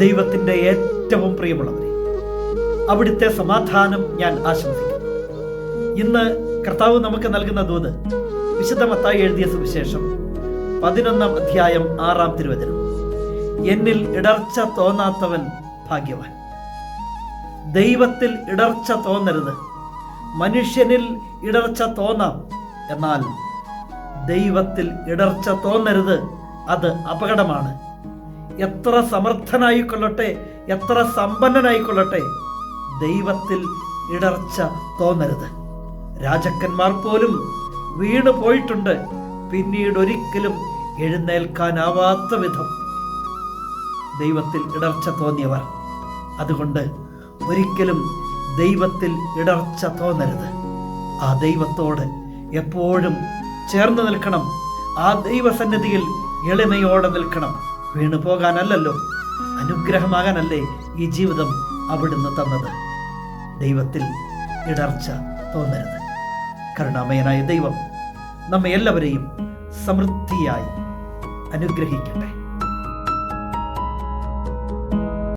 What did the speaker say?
ദൈവത്തിൻ്റെ ഏറ്റവും പ്രിയമുള്ളവരെ, അവിടുത്തെ സമാധാനം ഞാൻ ആശംസിക്കുന്നു. ഇന്ന് കർത്താവ് നമുക്ക് നൽകുന്ന ദൂത് വിശുദ്ധ മത്തായി എഴുതിയ സുവിശേഷം 11-ാം അധ്യായം 6-ാം തിരുവചനം. എന്നിൽ ഇടർച്ച തോന്നാത്തവൻ ഭാഗ്യവാൻ. ദൈവത്തിൽ ഇടർച്ച തോന്നരുത്. മനുഷ്യനിൽ ഇടർച്ച തോന്നാം, എന്നാൽ ദൈവത്തിൽ ഇടർച്ച തോന്നരുത്. അത് അപകടമാണ്. എത്ര സമർത്ഥനായിക്കൊള്ളട്ടെ, എത്ര സമ്പന്നനായിക്കൊള്ളട്ടെ, ദൈവത്തിൽ ഇടർച്ച തോന്നരുത്. രാജാക്കന്മാർ പോലും വീണു പോയിട്ടുണ്ട്, പിന്നീട് ഒരിക്കലും എഴുന്നേൽക്കാനാവാത്ത വിധം ദൈവത്തിൽ ഇടർച്ച തോന്നിയവർ. അതുകൊണ്ട് ഒരിക്കലും ദൈവത്തിൽ ഇടർച്ച തോന്നരുത്. ആ ദൈവത്തോട് എപ്പോഴും ചേർന്ന് നിൽക്കണം. ആ ദൈവസന്നിധിയിൽ എളിമയോടെ നിൽക്കണം. വീണു പോകാനല്ലല്ലോ, അനുഗ്രഹമാകാനല്ലേ ഈ ജീവിതം അവിടുന്ന് തന്നത്. ദൈവത്തിൽ ഇടർച്ച തോന്നരുത്. കരുണാമയനായ ദൈവം നമ്മെ എല്ലാവരെയും സമൃദ്ധിയായി അനുഗ്രഹിക്കട്ടെ.